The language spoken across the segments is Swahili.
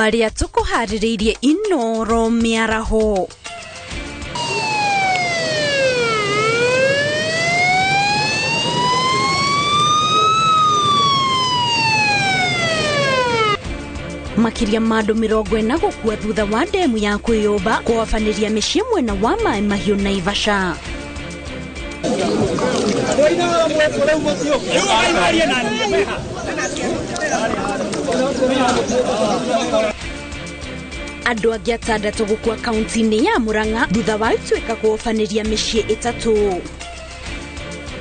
Maria tukuhaririirie Inoro miaraho. Makiria madu 40 gukua thutha wa demu ya kwiyumba kuwafaniria micii mwena wa Mai Mahiu Naivasha. Andu angi 6 gukua kaunti-ini ya Murang'a thutha wa ituika kuwafaniria micii 3.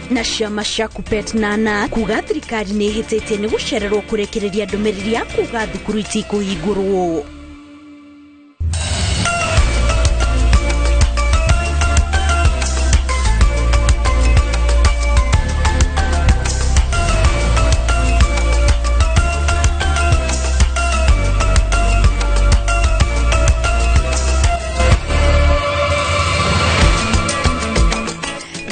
Na ciama cia KUPPET na ANAC kuga thirikari ni ihititie ni gucererwo kurekereria ndumiriri ya kuga thukuru itikuhingurwo.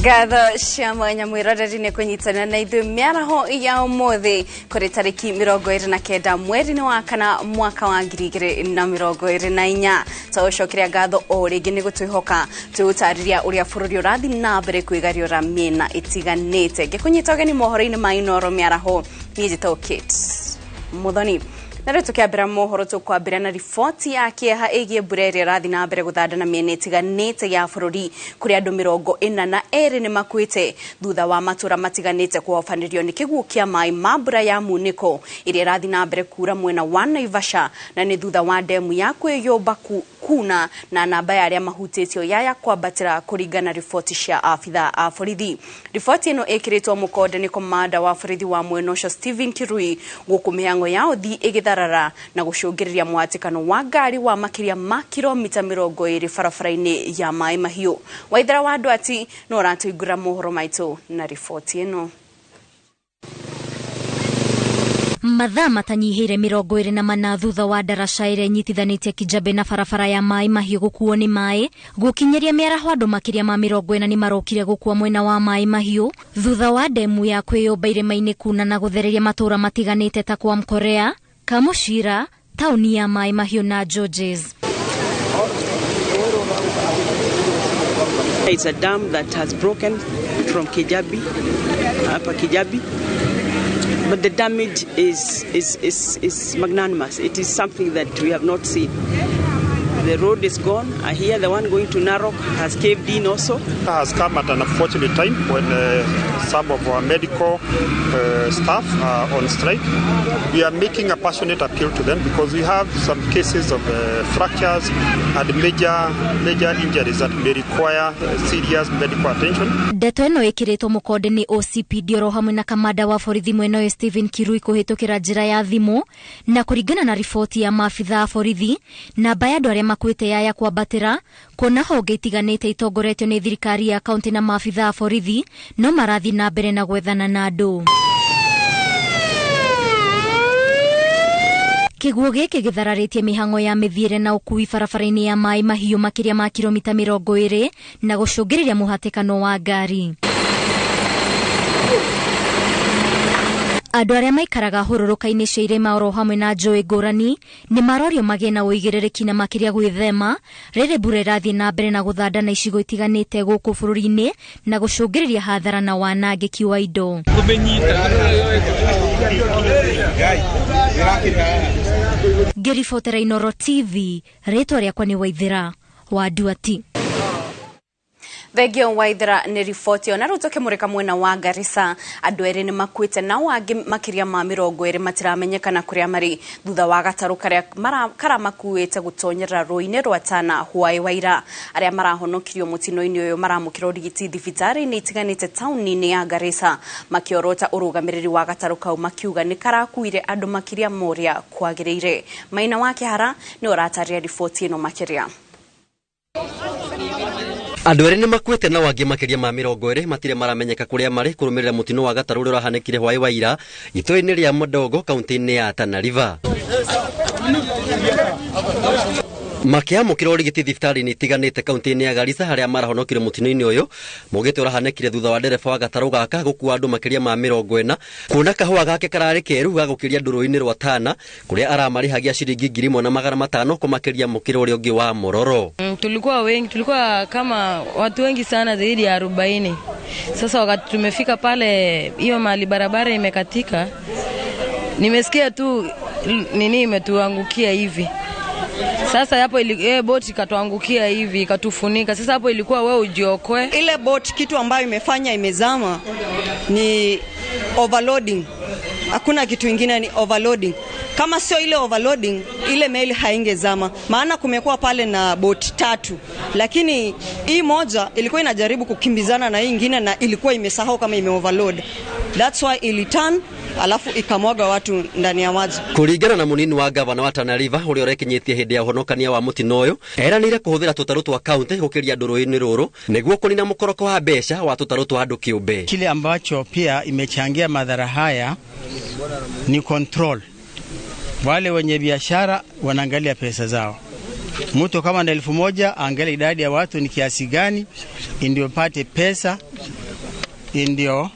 Gatho cia mwanya mwiroreri kunyitana na ithu miaraho ya umuthi kuri tariki 29 mweri wa kana mwaka wa 2024 tawcokeria gatho o ringi ni gutwihoka tutariria uria bururi urathi na mbere kwigariora miena itiganite gikunyita ogeni mohoro-ini ma Inoro miaraho ni Kate Muthoni. Nare tukiambira mohoro tukwambira na ripoti ya kieha igie bureri rathi na mbere guthandana miena itiganite ya bururi kuri andu 42 ni makuite thutha wa matura matiganite kuofanirio ni kiguo kia mai mabura ya muniko iri rathi na mbere kura mwena wa Naivasha na ni thutha wa demu ya kwiyumba kuna na namba ya aria mahutitio yaya kwabatira kuringana ripoti cia afitha a borithi. Ripoti ino ikiritwo mukode ni komanda wa borithi wa mwena ucio Stephen Kirui guku mihango ya uthi igitharara na gucungiriria mwatikano wa ngari wa makiria ma kilomita 20 barabara-ini ya Mai Mahiu. Waithira wa andu ati no ratuigura mohoro maitu na ripoti ino. Mathaa matanyihire 24 thutha wa daraca ire nyitithanitie Kijabe na barabara ya Mai Mahiu gukuo ni mai gukinyeria miaraho andu makiria ma 40 ni marokire gukua mwena wa Mai Mahiu thutha wa demu ya kwiyumba irima-ini kuna na guthereria matura matiganite ta kwa Mkorea, Kamushira, tauni ya Mai Mahiu na Georges. It's a dam that has broken from Kijabe, upper Kijabe. But the damage is magnanimous. It is something that we have not seen. The road is gone. I hear the one going to Narok has caved in also. It has come at an unfortunate time when some of our medical staff are on strike. We are making a passionate appeal to them because we have some cases of fractures and major injuries that may require serious medical attention. Ndeto ino ikiritwo mukode ni OCP Dioro hamwe na kamanda wa borithi mwena uyu Stephen Kirui kuhitukira njira ya thimu na kuringana na ripoti ya maafitha a borithi namba ya andu aria makuite yaya kwabatira kona honge itiganite itongoretio ni thirikari ya kaunti na maafitha a borithi no marathi na mbere na gwethana na andu. Kiguo giki githararitie mihango ya mithiire na ukui barabara-ini ya Mai Mahiu makiria ma kilomita 20 na gucungiriria muhatikano wa ngari. Andu aria maikaraga hururuka-ini cia irima oro hamwe na njui ngurani ni marorio magie na uigiririki na makiria gwithema riri mbura irathie na mbere na guthandana icigo itiganite guku bururi-ini na gucungiriria hathara na wanangiki wa indo. Ngiribotera Inoro TV, ritwa riakwa ni Waithira wa Duati. Thegio Waithira ni ripoti ona rutoke murika mwena wa Garissa andu eri ni makuite na wangi makiria ma 20 matiramenyekana kuria mari thutha wa gataru karia makuite gutonyera roi-ini rwa Tana Huai Waira aria marahonokirio mutino-ini uyu maramukira urigiti thibitari-ini itiganite tauni-ini ya Garissa makiorota urugamiriri wa gataru kau makiuga ni karakuire andu makiria moria kwagiriire. Maina wake hara ni urataria ripoti ino makiria. Andu eri ni makuite na wangi makiria ma 20 matire maramenyeka kuria mari kurumirira mutino wa gataru uri urahanekire Huai Waira itoi-ini ria Modongo kaunti-ini ya Tana River. Makiamo kirori giti thiftari ni tiganite kaunti-ini ya Garissa haria marahonokire mutino-ini uyu mugite urahanekire thutha wa ndereba wa gataru gaka gukua andu makiria ma 40 kuona kahua gake karari keru gagukiria nduru-ini rwa Tana kuria aramarihagia shilingi 1,500 kumakiria mukiro uri ungi wa Mororo. Tulikuwa wengi, tulikuwa kama watu wengi sana zaidi ya 40. Sasa wakati tumefika pale hiyo mahali barabara imekatika, nimesikia tu nini imetuangukia hivi. Sasa hapo boti ikatuangukia hivi ikatufunika. Sasa hapo ilikuwa wewe ujiokoe. Ile boti kitu ambayo imefanya imezama ni overloading. Hakuna kitu kingine, ni overloading. Kama sio ile overloading, ile meli haingezama. Maana kumekuwa pale na boti 3. Lakini hii moja ilikuwa inajaribu kukimbizana na hii nyingine na ilikuwa imesahau kama imeoverload. That's why iliturn alafu ikamwaga watu ndani ya maji. Kuringana na munini wa gavana wa Tana River uri urekinyitie hindi ya honokania wa mutino uyu, eranire kuhuthira tutaru twa county gukiria nduru-ini ruru niguo kunina mukoroko wa besha wa tutaru twa andu kiumbe. Kile ambacho pia imechangia madhara haya ni control. Wale wenye biashara wanaangalia pesa zao. Mtu kama na 1,000 angalia idadi ya watu ni kiasi gani ndio pate pesa, ndio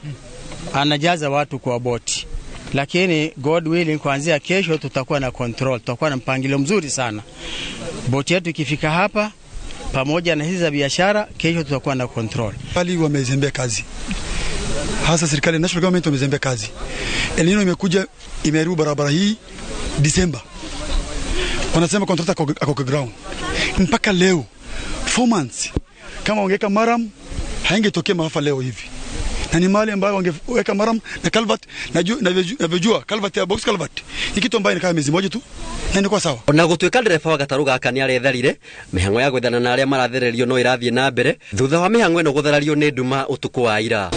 anajaza watu kwa boti. Lakini God willing kuanzia kesho tutakuwa na control, tutakuwa na mpangilio mzuri sana. Boti yetu ikifika hapa pamoja na hizi za biashara, kesho tutakuwa na control. Wali wamezembea kazi. Hasa serikali national government wamezembea kazi. El Nino imekuja imeharibu barabara hii December. Wanasema contractor ako kwa ground. Mpaka leo 4 months. Kama wangeka maram haingetokea maafa leo hivi. Na ni mali ambayo wangeweka maram na culvert na vijua culvert ya box culvert. Ikitu ambayo inakaa miezi moja tu na ni kwa sawa. Ona gutwika ndereba wa gataru gaka ni aretharire mihango ya gwethana na aria marathererio no irathie na mbere thutha wa mihango eno gutharario ni nduma utuku wa ira.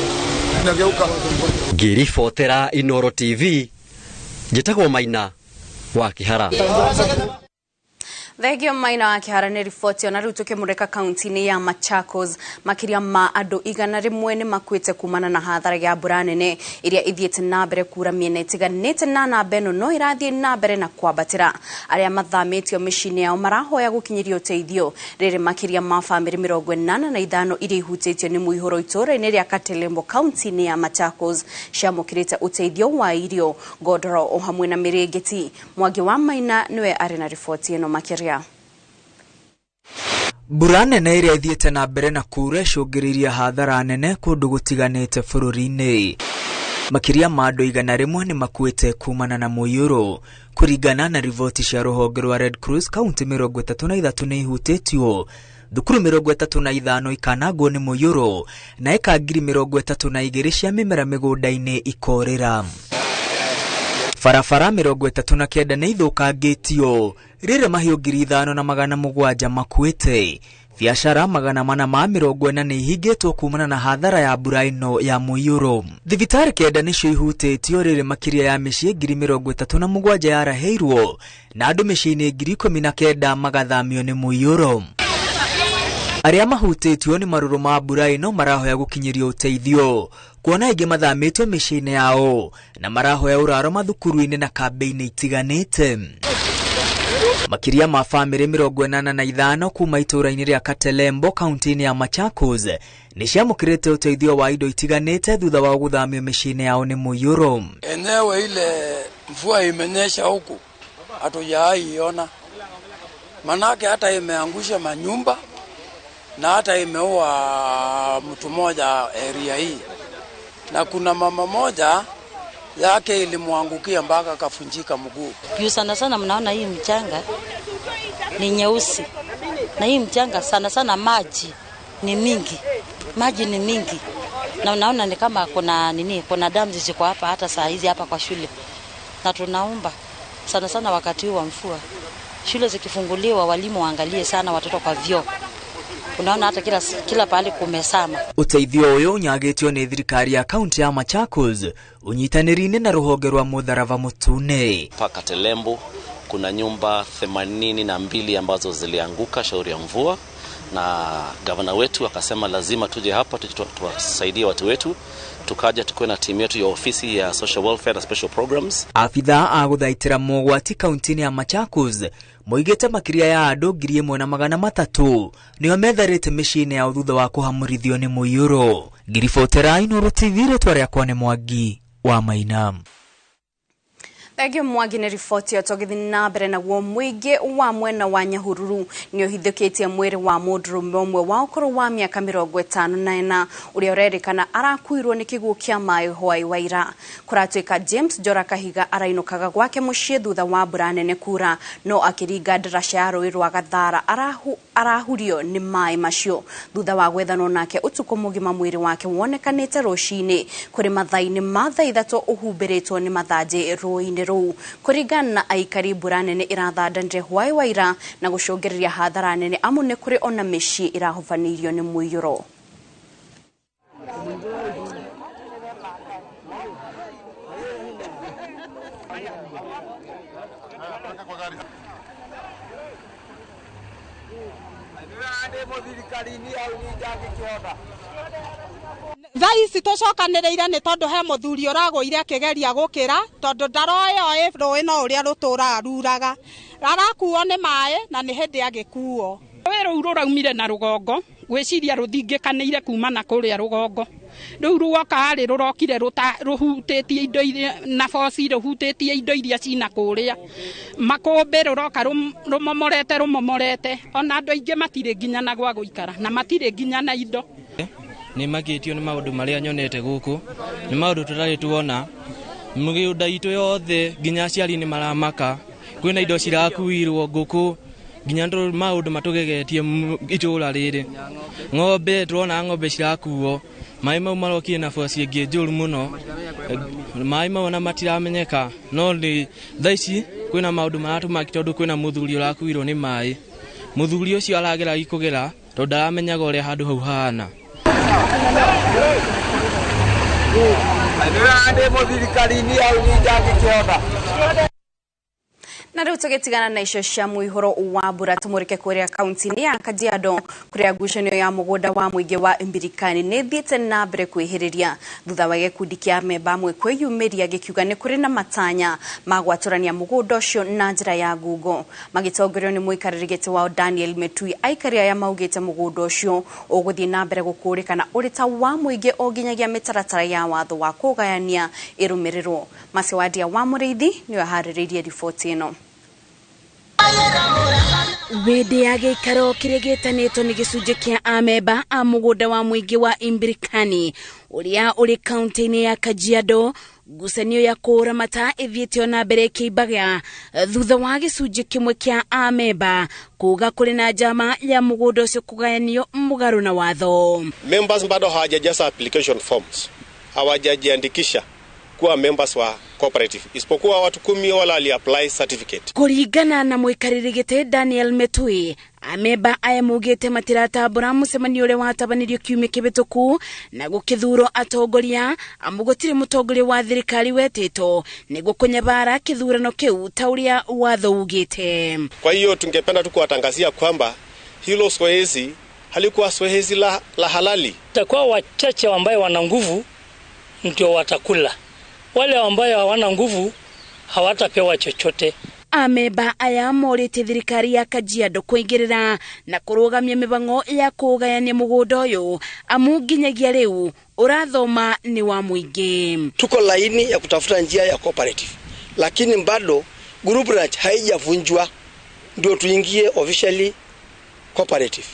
Ngiribotera Inooro TV njitagwo Maina wa Kihara. Thegio Maina wa Kihara ni riboti ona riu tukimureka kaunti-ini ya Machakos makiria ma andu 100 ni makuite kumana na hathara ya mbura nene iria ithiete na mbere kura miena itiganite na namba eno no irathie na mbere na kwabatira. Aria mathamitio micini yao marahoya gukinyirio teithio riri makiria ma family 85 iria ihutitio ni muihuro itura-ini ria Katelembo kaunti-ini ya Machakos ciamukirite uteithio wa irio godoro o hamwe na mirengeti. Mwagi wa Maina niwe ari na riboti eno makiria. Mbura nene iria ithiete na mbere na kura icũngĩrĩirie hathara nene kũndũ gũtiganĩte bũrũri-inĩ. Makiria ma andũ 100 ni makuĩte kumana na mũiyũro. Kũringana na riboti cia rũhonge rwa Red Cross, kaunti 33 nĩ ihutĩtio, thukuru 35 ikanangwo nĩ mũiyũro na eka 32 cia mĩmera mĩgũnda-inĩ ikorĩra. Barabara 39 nĩ ithũkangĩtio, rĩrĩ mahiũ 5,700 makuĩte. Biashara 440 nĩ ihingĩtwo kumana na hathara ya mbura ĩno ya mũiyũro. Thibitarĩ 9 nĩcio ihutĩtio, rĩrĩ makiria ya mĩciĩ 37,000 yarahĩirwo na andũ mĩciĩ-inĩ 19,000 magathamio nĩ mũiyũro. Aria mahutĩtio nĩ marũrũ ma mbura ĩno marahoya gũkinyirio ũteithio, kuona aingĩ mathamĩtwo mĩciĩ-inĩ yao na marahoya ũraro mathukuru-inĩ na kambĩ-inĩ itiganĩte. Makiria ma family 85 kuma itũra-inĩ rĩa Katelembo kaunti-inĩ ya Machakos nĩ ciamũkĩrĩte ũteithio wa indo itiganĩte thutha wa gũthamio mĩciĩ-inĩ yao nĩ mũiyũro. Eneo ile mvua imenyesha huku hatujaiona, manake hata imeangusha manyumba na hata imeua mtu mmoja area hii, na kuna mama moja yake ilimwangukia mpaka akafunjika mguu. Juu sana sana mnaona hii mchanga ni nyeusi, na hii mchanga sana sana maji ni mingi, na unaona ni kama kuna damu ziko hapa hata saa hizi hapa kwa shule. Na tunaomba sana sana wakati huu wa mvua shule zikifunguliwa walimu waangalie sana watoto kwa vyoo. Unaona hata kila pahali kumesama. Uteithio uyu nyagĩtio nĩ thirikari ya kaunti ya Machakos unyitanĩri-inĩ na rũhonge rwa Mũtharaba Mũtune. Paka Telembo kuna nyumba 82 ambazo zilianguka shauri ya mvua, na gavana wetu akasema lazima tuje hapa tuwasaidie watu wetu, tukaja tukuwe na timu yetu ya ofisi ya social welfare na special programs. Afitha aguthaitira mogwati kaunti-ini ya Machakos moigete makiria ya andu 1,300 nio metharite micii-ini ya thutha wa kuhamurithio ni Muiyuro. Ngiribotera Inooro TV retwa riakwa ni Mwangi wa Maina. Thegio Mwangi ni riboti otogithi na mbere na guo muingi wa mwena wa Nyahururu ni uhithukitie mwiri wa mundurume umwe wa ukoro wa miaka 54 uria urerikana arakuirwo ni kiguo kia mai hwai waira. Kuratuika James Jora Kahiga arainukaga gwake mucii thutha wa mbura nene kura no akiringa ndarasha ya rũĩ rwa Gathara arahurio ni mai macio thutha wa gwethanwo nake utuko mugima mwiri wake wonekanite rucini kuri mathaini ma thaa 3 uhumbiritwo ni mathaji rũĩ-inĩ rũu. Kuringana na aikari mbura nene irathandandire hwai waira na gucũngĩrĩria hathara nene amu nĩ kũrĩ ona mĩciĩ irahubanĩirio nĩ Muiyũro. Thaisi tucokanĩrĩire nĩ tondũ he mũthuri ũragũire akĩgeria gũkĩra tondũ ndaroyo rũĩ no ũrĩa rũtũraga ruraga arakuo nĩ maĩ na nĩ hĩndĩ agĩkuo. Rũĩ rũu rũraumire na rũgongo gwĩciria rũthingĩkanĩire kuma na kũrĩa rũgongo rĩu rũgoka harĩ rũrokire rũhutĩtie indo na boci rũhutĩtie indo iria cina kũrĩa makũmbĩ rũroka rũmomorete ona andũ aingĩ matirĩ nginya na gwa gũikara na matirĩ nginya na indo. Nĩ magĩtio nĩ maũndũ marĩa nyonete gũkũ nĩ maũndũ tũtarĩ tuona mĩgũnda itũ yothe nginya aciari nĩ maramaka kwĩna indo cirakuirwo ngũkũ nginya maũndũ matũgegetie itũra rĩrĩ ng'ombe turona ng'ombe cirakuo maĩ mau marokire na boci ĩngĩ njũru mũno maĩ mau na matiramenyeka no nĩ thaa ici kwĩna maũndũ maratũmaki tondũ kwĩna mũthuri ũrakuirwo nĩ maĩ mũthuri ũcio aragera ikũgera tondũ ndaramenyaga ũrĩa handũ hau hana. Na rĩu tũgĩtigana na icio cia mũihũro wa mbura tũmũrĩke kũrĩa kaunti-inĩ ya Kajiado kũrĩa ngucanio ya mũgũnda wa mũingĩ wa Imbirikani nĩ thiĩte na mbere kwĩhĩrĩria thutha wa gĩkundi kĩa amemba amwe kwĩyumĩria gĩkiuga nĩ kũrĩ na matanya ma gwatũrania mũgũnda ũcio na njĩra ya ngungo. Magĩtongorio nĩ mũikarĩri gĩtĩ wao Daniel Metui, aikari aya maugĩte mũgũnda ũcio ũgũthiĩ na mbere gũkũrĩkana ũrĩ ta wa mũingĩ o nginyagia mĩtaratara ya watho wa kũgayania ĩrũmĩrĩrwo. Masiwadia wa Mũrĩithi nĩwe aharĩrĩirie riboti ĩno. Wende ya gĩikaro kĩrĩa gĩtanĩtwo nĩ gĩcunjĩ kĩa amemba a mũgũnda wa mũingĩ wa Imbirikani ũrĩa ũrĩ kaunti-inĩ ya Kajiado, ngucanio ya kũramata ĩthiĩte na mbere kĩimbaga thutha wa gĩcunjĩ kĩmwe kĩa amemba kuga kũrĩ na njama ya mũgũnda ũcio kũgayanio mũgarũ na watho. Members bado hawajajaza application forms, hawajajiandikisha kuwa members wa cooperative isipokuwa watu 10 wala wali-apply certificate. Kuringana na mũikarĩri gĩtĩ Daniel Metui, amemba aya mugĩte matiratambũra mũcemanio ũrĩa watabanirio kiumia kĩhĩtũku na gũkĩthurwo atongoria amu gũtirĩ mũtongoria wa thirikari wetĩtwo nĩguo kũnyabara kĩthurano kĩu ta ũrĩa watho ugĩte. Kwa hiyo tungependa tu kuwatangazia kwamba hilo zoezi halikuwa zoezi la halali. Takuwa wachache ambao wana nguvu ndio watakula. Wale ambao hawana nguvu hawatapewa chochote. Amemba aya morĩte thirikari ya Kajiado kũingĩrĩra na kũrũgamia mĩbango ya kũgayania mũgũnda ũyũ amu nginyagia rĩu ũrathoma ni wa mũingĩ. Tuko laini ya kutafuta njia ya cooperative, lakini bado group branch haijavunjwa ndio tuingie officially cooperative.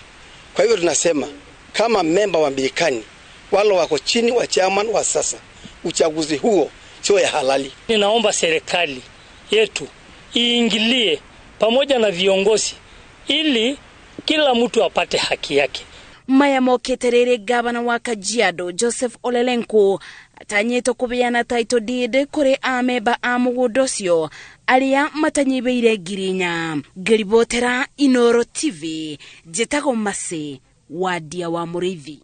Kwa hivyo tunasema kama memba wa Imbirikani wale wako chini wa chairman wa sasa, uchaguzi huo sio ya halali. Ninaomba serikali yetu iingilie pamoja na viongozi ili kila mtu apate haki yake. Maya mokete rĩrĩ gavana wa Kajiado Joseph Olelenku atanyĩtwo kũbeana title deed kũrĩ amemba a mũgũnda ũcio arĩa matanyibeire ngirinya. Ngĩribotera Inooro TV, njĩtagwo Masi Wadia wa Mũrĩithi.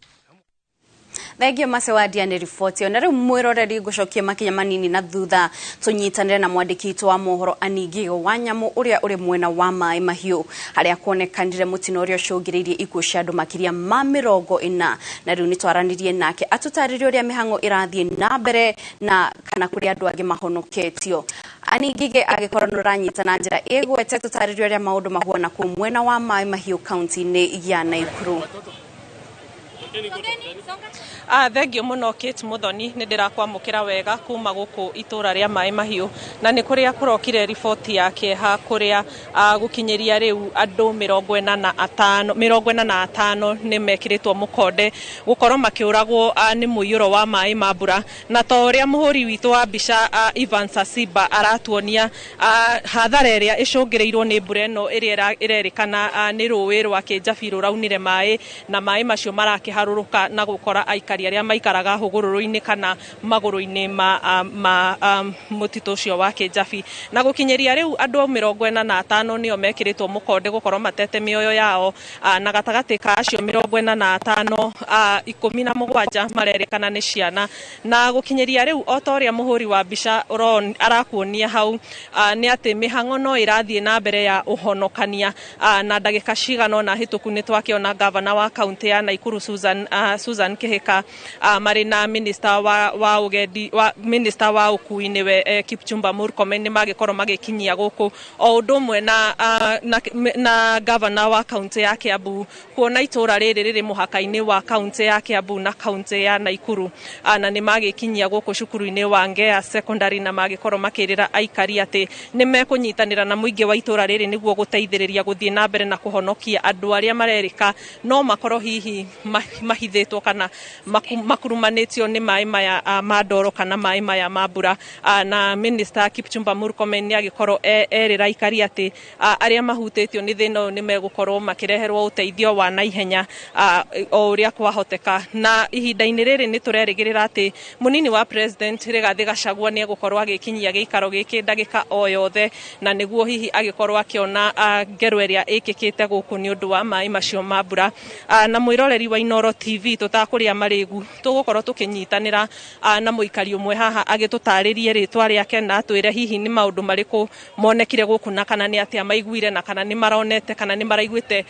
Thegio Masewadia ni riboti ona riu mwiroreri gucokia makinya manini na thutha tunyitanire na mwandiki witũ wa mohoro Anigigo Wanyamu uria uri mwena wa Mai Mahiũ haria kuonekanire mutino uria ucungiriirie ikuũ cia andu makiria ma 40 na riu nitwaranirie nake atutaririe uria mihango irathie na mbere na kana kuri andu angi mahonoketio. Anigige agikorwo nuranyita na njira igwete tutaririe uria maundu mahuana ku mwena wa Mai Mahiũ county-ini ya Naikuru. Thengio muno Kate Muthoni ni ndirakwamukira wega kuma guku itura ria Mai Mahiũ na ni kuria kurokire riboti yake ha kuria gukinyeria riu andu 45 ni mekiritwo mukonde gukorwo makiuragwo ni muiyuro wa mai mambura na to uria muhuri witu wa mbica Ivan Sasiba aratuonia hathara iria icungireirwo ni mbura ino iria irerikana ni ruwi rwa Kijabi ruraunire mai na mai macio marakiharuruka na gukora aikari aria maikaraga hugururu-ini kana maguru-ini ma mutito ucio wa Kijabi na gukinyeria riu andu 45 nio mekiritwo mukonde gukorwo matete mioyo yao na gatagati ka acio 45 17 marerikana ni ciana na gukinyeria riu otoria muhuri wa mbica arakuonia hau ni ati mihango no irathie na mbere ya uhonokania na ndagika cigano na hituku ni twakiona governor wa county ya Naikuru Susan Kihika marina minister wa ugendi wa minister wa ukui niwe Kipchumba Murkomen ni magikorwo magikinyia guku o ndumwe na governor wa county ya Kiambu kuona itura riri muhaka-ini wa county ya Kiambu na county ya Naikuru na ni magikinyia guku cukuru-ini wa Ngea secondary na magikorwo makirira aikari ati ni mekunyitanira na muingi wa itura riri niguo guteithiriria guthie na mbere na kuhonokia andu aria marerika no makorwo hihi mahithitwo kana makurumanitio ni mai maya mandoro kana mai maya mambura na minister Kipchumba Murkomen ni agikorwo erira aikari ati aria mahutitio ni thino ni megukorwo makireherwo uteithio wa naihenya o uria kwahoteka na ihinda-ini riri ni turerigirira ati munini wa president Rigathi Gachagua ni egukorwo agikinyia giikaro giki ndagika o yothe na niguo hihi agikorwo akiona ngero iria ikikite guku ni undu wa mai macio mambura na mwiroreri wa Inoro TV tutakuria marigu tugukorwo tukinyitanira na muikari umwe haha agitutaririe ritwa riake na atwire hihi ni maundu mariku monekire guku na kana ni atia maiguire na kana ni maronete kana ni maraiguite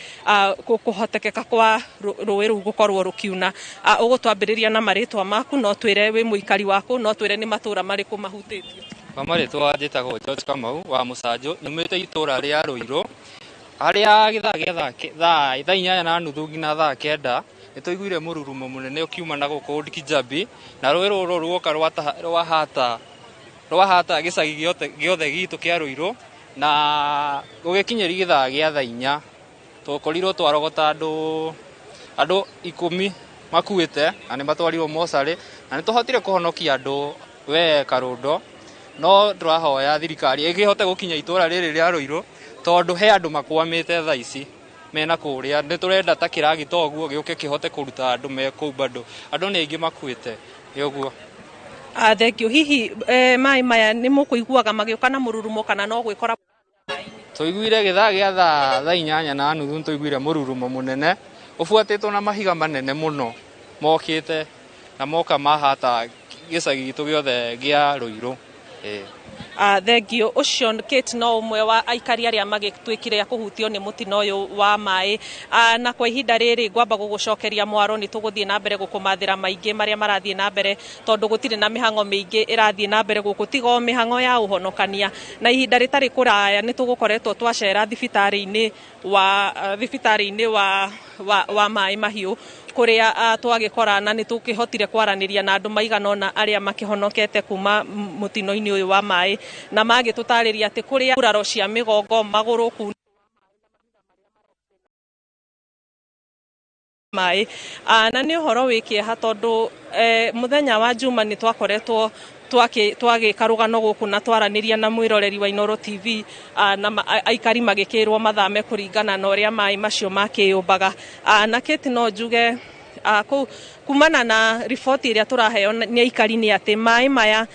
kuhotekeka kwa ruwi ru gukorwo rukiuna ugutwambiriria na maritwa maku no twire wi muikari waku no twire ni matura mariku mahutitio maritwa njitagwo George Kamau wa Mucanjo nyumite itura ria Ruiru aria githa thaa 8:30 nginya thaa 9 nituiguire mururumo munene ukiuma na guku Kijabi na ruwi ruru ruoka rwahata gicagi giothe gitu kia Ruiru na gugikinyeri githaa gia thaa 4 tukorirwo twarogota andu 10 makuite na ni matwarirwo mosari na nituhotire kuhonokia andu we Karundo no turahoya thirikari igihote gukinya itura riri ria Ruiru tondu he andu makwamite thaa ici mena kuria ni turenda ta kiragi toguo giuke kihote kuruta andu me kuu bado andu ni aingi makuite yoguo thengio hihi mai maya ni mukuiguaga magiuka na mururumo kana no gwikora tuiguire githaa gia thaa 8:30 tuiguire mururumo munene ufuatitwo na mahiga manene muno mokite na moka mahata gicagi gitu giothe gia Ruiru thengio ucio Kate no umwe wa aikari aria magitwikire kuhutio ni mutino uyu wa mai na kwa ihinda riri ngwamba gugucokeria mwaro ni tuguthie na mbere gukumathira maingi maria marathie na mbere tondu gutire na mihango mingi irathie na mbere guku tigo mihango ya uhonokania na ihinda ritari kuraya ni tugukoretwo twacera thibitari-ini wa Mai Mahiũ kuria twagikora na ni tukihotire kwaraniria na andu maiganona aria makihonokete kuma mutino-ini uyu wa mai na magitutariria ati kuria uraro cia migongo maguru ku mai na ni horo wikie tondu muthenya wa Juma ni twakoretwo twagikarugano guku na twaraniria na mwiroreri wa Inoro TV na aikari magikirwo mathame kuringana na uria mai macio makiyumbaga na Kate no njuge kumana na riboti iria turaheo ni aikari ni ati mai maya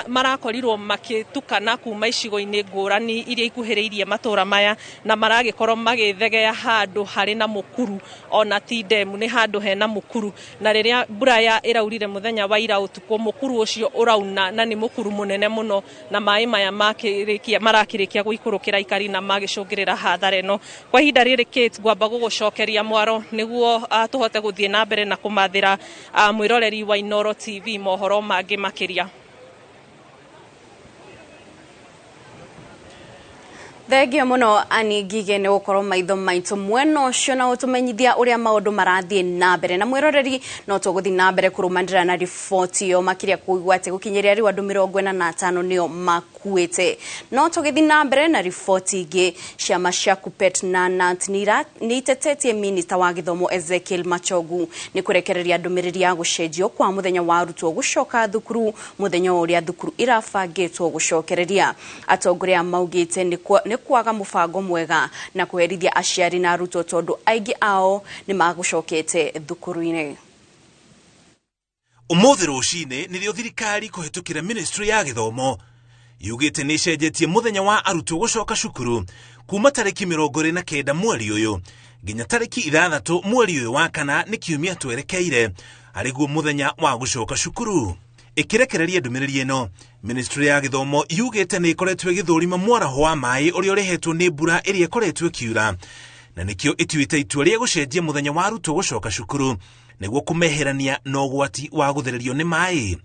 marakorirwo makitukana kuma icigo-ini ngurani iria ikuhiriirie matura maya na maragikorwo magithegea handu hari na mukuru ona ti demu ni handu hena mukuru na riria mbura ya iraurire muthenya wa ira utuko mukuru ucio urauna na ni mukuru munene muno na mai maya marakirikia guikurukira aikari na magicungirira hathara ino kwa ihinda riri Kate ngwamba gugucokeria mwaro niguo tuhote guthie na mbere na kumathira mwiroreri wa Inooro TV mohoro mangi makiria. Thegio muno Ani Ngige ni gukorwo maitho maitu mwena ucio na utumenyithia uria maundu marathie na mbere na mwiroreri no tuguthi na mbere kurumanira na riboti yo makiria kuigwa ati gukinyeria riu andu 45 nio makuite no tugithi na mbere na riboti ingi ciama cia KUPPET na KNUT ni itetetie minista wa githomo Ezekiel Machogu ni kurekereria ndumiriri ya gucenjio kwa muthenya wa arutwo gucoka thukuru muthenya uria thukuru irabangitwo gucokereria atongoria maugite ni kwaga mubango mwega na kuherithia aciari na arutwo tondu aingi ao ni magucokete thukuru-ini. Umuthi rucini nirio thirikari kuhitukira ministry ya githomo yugite ni cenjetie muthenya wa arutwo gucoka cukuru kuma tariki 29 mweri uyu nginya tariki 6 mweri uyu wa kana ni kiumia twerekeire ariguo muthenya wa gucoka cukuru. Ikirekereria ndumiriri ino ministry ya githomo yugite ni ikoretwe githurima mwaraho wa mai uria urehetwo ni mbura iria ikoretwe kiura na nikio ituite itua ria gucenjia muthenya wa arutwo gucoka cukuru niguo kumeherania na ugwati wa guthererio ni mai.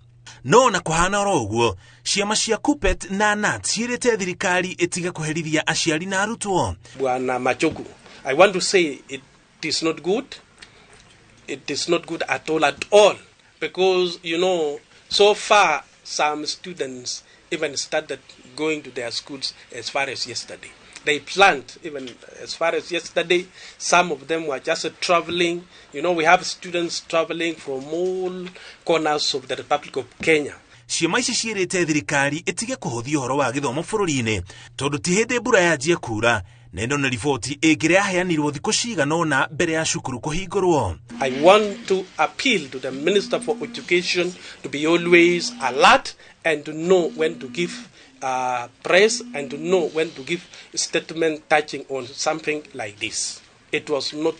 No na kuhana oro uguo ciama cia KUPPET na KNUT cirite thirikari itiga kuherithia aciari na arutwo. Bwana Machogu, I want to say it is not good. It is not good at all because so far some students even started going to their schools as far as yesterday. They planned even as far as yesterday. Some of them were just traveling. We have students traveling from all corners of the Republic of Kenya. Ciama ici ciirite thirikari itige kuhuthia uhoro wa githomo bururi-ini tondu ti hindi mbura yanjia kura nendo na riboti igiria yaheanirwo thiku ciganona mbere ya cukuru kuhingurwo. I want to appeal to the Minister for Education to be always alert and to know when to give press and to know when to give a statement touching on something like this. It was not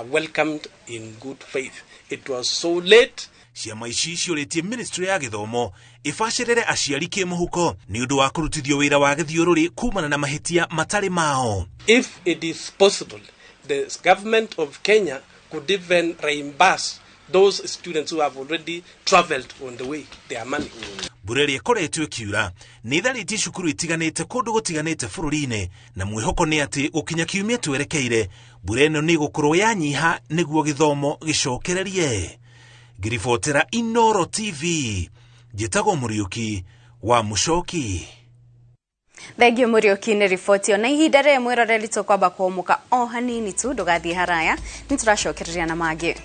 welcomed in good faith. It was so late. Ciama ici ciuritie ministry ya githomo ifacirire aciari kimuhuko ni undu wa kurutithio wira wa githiururi kumana na mahitia matari mao. If it is possible, the government of Kenya could even reimburse those students who have already traveled on the way their money. Bureri ikoretwe kiura ni thariti cukuru itiganite kundu gutiganite bururi-ini na mwihoko ni ati ukinya kiumia twerekeire bureno ni gukorwo yanyiha niguo githomo gicokererie. Giribotera Inooro TV Jitago Muriuki wa Mushoki. Thegio Muriuki ni riboti ona ihinda ria mwiroreri tukwamba kuumuka o hanini tu ndugathie haraya ni turacokereria na mangi.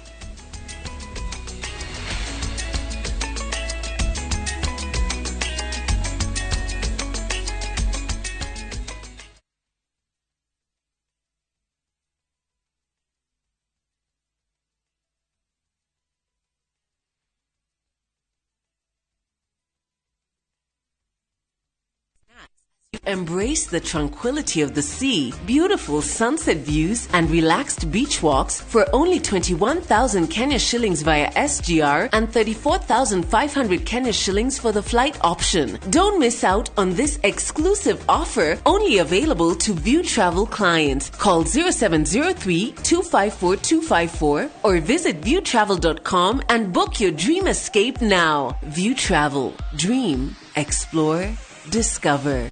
Embrace the tranquility of the sea, beautiful sunset views, and relaxed beach walks for only 21,000 Kenya shillings via SGR and 34,500 Kenya shillings for the flight option. Don't miss out on this exclusive offer, only available to View Travel clients. Call 0703-254-254 or visit viewtravel.com and book your dream escape now. View Travel. Dream. Explore. Discover.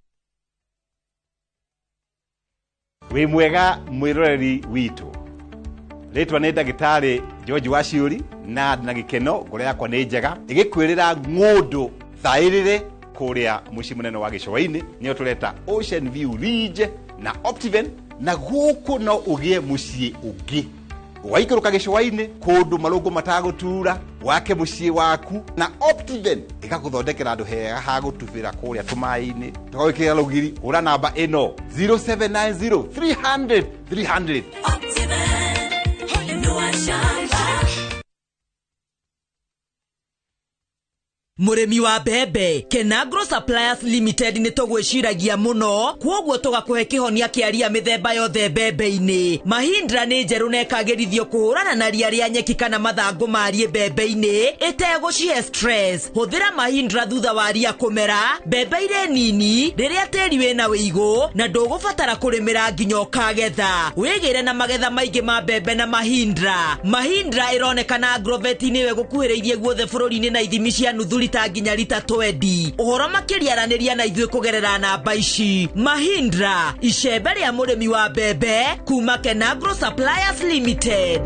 Wi mwega mwiroreri witu. Ritwa ni ndagitari George Waciuri na gikeno ngoro yakwa ni njega igikwirira ngundu thairire kuria muci munene wa Gicũa-inĩ nio tureta Ocean View Ridge na Optiven na guku no ugie muci ungi waikuruka Gicũa-inĩ kundu marungu matagutura wake muci waku na Optiven igaguthondekera andu hega ha gutubira kuria tumai-ini twawikira rugiri ura namba ino 0790 300 300 Optiven, you know I shine. Muremi wa bebe Kenagro Suppliers Limited ni tugwiciragia muno kwoguo tugakuhe kihonia kiaria mithemba yothe bebe-ini. Mahindra ni njeru nekagirithio kuhurana na ria ria nyeki kana mathangu marie bebe-ini itegucie stress. Huthira Mahindra thutha wa ria kumera bebe ire nini riria tiri wina wiigu na ndugubatara kurimira nginya ukagetha. Wigire na magetha maingi ma bebe na Mahindra. Mahindra ironekana Agrovet ni we gukuhiriirie guothe bururi-ini na ithimi cia nuthu lita nginya lita 20. Uhoro makiriaraniria na ithuĩ kugerera namba ici. Mahindra icembe ria murimi wa bebe kuma Kenagro Suppliers Limited.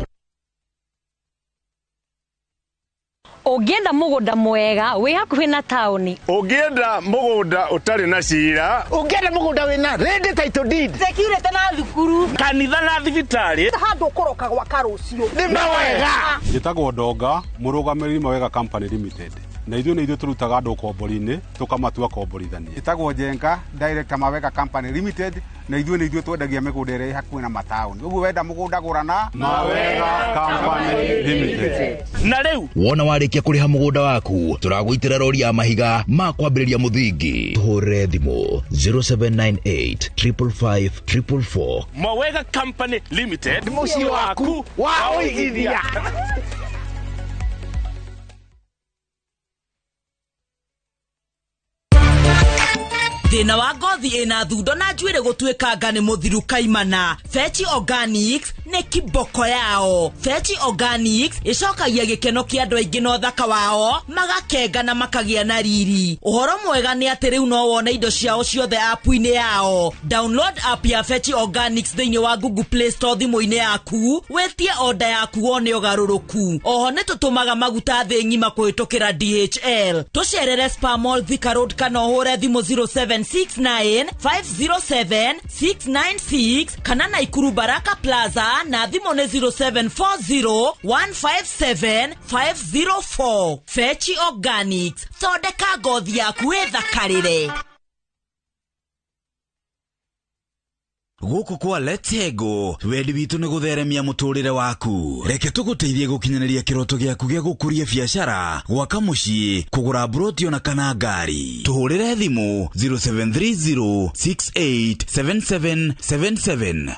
Ungienda mugunda mwega wi hakuhi na tauni, ungienda mugunda utari na cira, ungienda mugunda wina ready title deed, security na thukuru, kanitha na thibitari, handu ukoroka gwa karucio ni mawega. Njitagwo Ndonga, murugamiriri Mawega Company Limited. Na ithuĩ turutaga andu kombori-ini tukamatua komborithania. Njitagwo Njenga, director Mawega Company Limited. Na ithuĩ twendagia migunda ĩrĩa hakuhĩ na mataũni. Ũguo wenda mugunda gũrana Mawega Company Limited. Na rĩu wona warĩkia kũrĩha mugunda waku turagwĩtĩra rori ya mahiga ma kwambĩrĩria mũthingi. Tũhũrĩre thimũ 0798 555 444. Mawega Company Limited, mũciĩ waku wa ũigithia. Thina wa ngothi ina thundo na njuire gutuikanga ni muthiru kaimana. Fetch Organics ne kiboko yao. Fetch Organics icokagia gikeno kia andu aingi no thaka wao magakenga na makagia na riri. Uhoro mwega ni ati riu no wona indo ciao ciothe app-ini yao. Download app ya Fetch Organics thiini wa Google Play Store thimu-ini yaku, wetie order yaku wone ugaruruku. Oho ne tutumaga maguta thi ngima kuhitukira DHL. Tucerere Spar Mall Thika Road kana uhure thimu 0769-507-696 kana Naikuru Baraka Plaza na thimu ne 0740-157-504. Fetch Organics, thondeka ngothi yaku ithakarire. Guku kwa Let's Go wendi witu ni gutheremia muturire waku. Reke tuguteithie gukinyaniria kiroto giaku gia gukuria biashara, gwaka mucii, kugura broti ona kana ngari. Tuhurire thimu 0730687777.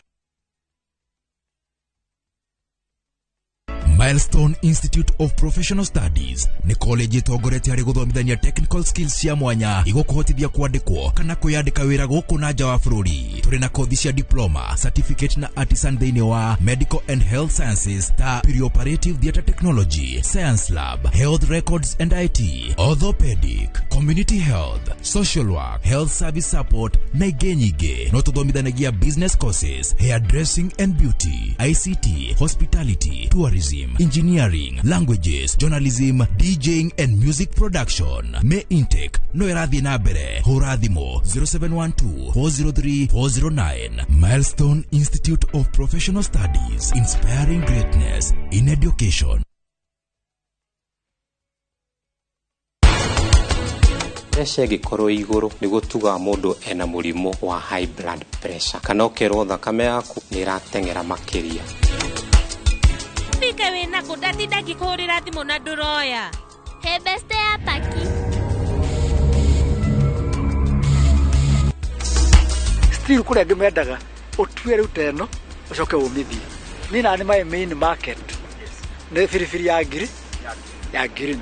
Milestone Institute of Professional Studies ni college itongorete hari guthomithania technical skills cia mwanya igukuhotithia kwandikwo kana kuyandika wira guku na nja wa bururi. Turi na kothi cia diploma, certificate na artisan thiini wa medical and health sciences ta perioperative theatre technology, science lab, health records and IT, orthopedic, community health, social work, health service support na igenyige. No tuthomithanagia business courses, hairdressing and beauty, ICT, hospitality, tourism, engineering, languages, journalism, DJing and music production. May intake no irathi na mbere. Hura thimu 0712-403-409. Milestone Institute of Professional Studies, inspiring greatness in education. Pressure gikorwo iguru ni gutuga mundu ena murimu wa high blood pressure kana ukerwo thakame yaku ni iratengera makiria. Fika wena kudatinda gikurira thimu na nduroya he beste ya paki still kule ngimendaga utue riu teno ucoke umithie ni na ni my main market ne firifiri ya ngiri ya green.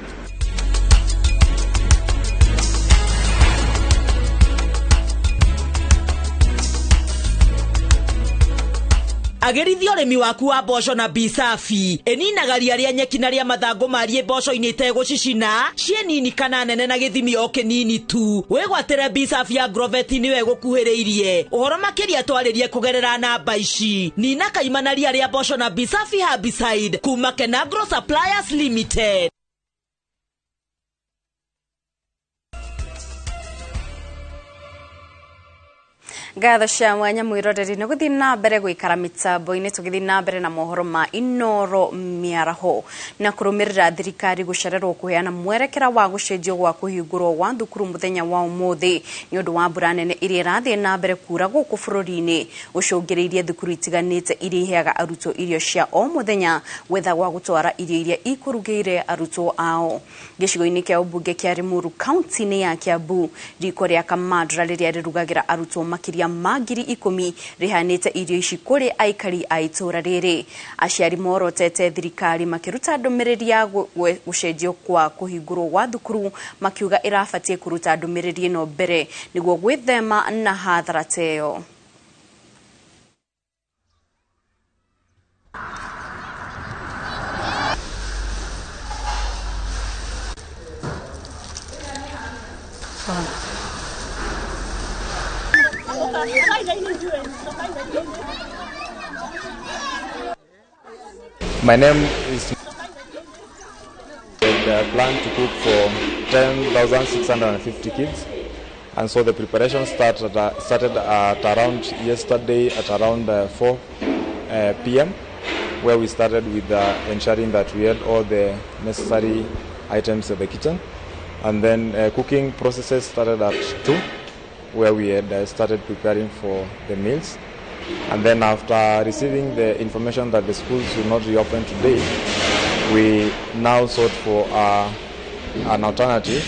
Agerithia urimi waku wa mboco na bisafi. Eninaga ria ria nyeki na ria mathangu marie mboco-ini itegucicina cie nini kana nene na githimi o kinini tu. Wigwatire bisafi ya Agrovet niwe gukuhiriirie. Uhoro makiria twaririe kugerera namba ici. Nina kaimana ria ria mboco na bisafi herbicide kuma Kenagro Suppliers Limited. Gatho cia mwanya mwiroreri ni guthi na mbere gwikara mitambo-ini tugithi na mbere na mohoro ma Inoro miaraho na kurumirira thirikari gucererwo kuheana mwerekera wa gucenjio gwa kuhingurwo wa thukuru muthenya wa umuthi ni undu wa mbura nene iria irathie na mbere kura guku bururi-ini ucungiriirie thukuru itiganite iria iheaga arutwo irio cia o muthenya gwetha gwa gutwara irio iria ikurugeire arutwo ao gicigo-ini kia ubunge kia Limuru county-ini ya Kiambu riko ria Kamadra riria rirugagira arutwo makiria ma 10,000 rihanite irio ici kuri aikari a itura riri aciari morotete thirikari makiruta ndumiriri ya gucenjio kwa kuhingurwo gwa thukuru makiuga irabatie kuruta ndumiriri no mbere niguo gwithema na hathara teyo. My name is plan to cook for 10,650 kids, and so the preparation started at around yesterday at around 4 p.m. where we started with ensuring that we had all the necessary items in the kitchen, and then cooking processes started at 2 where we had started preparing for the meals. And then after receiving the information that the schools will not reopen today, we now sought for an alternative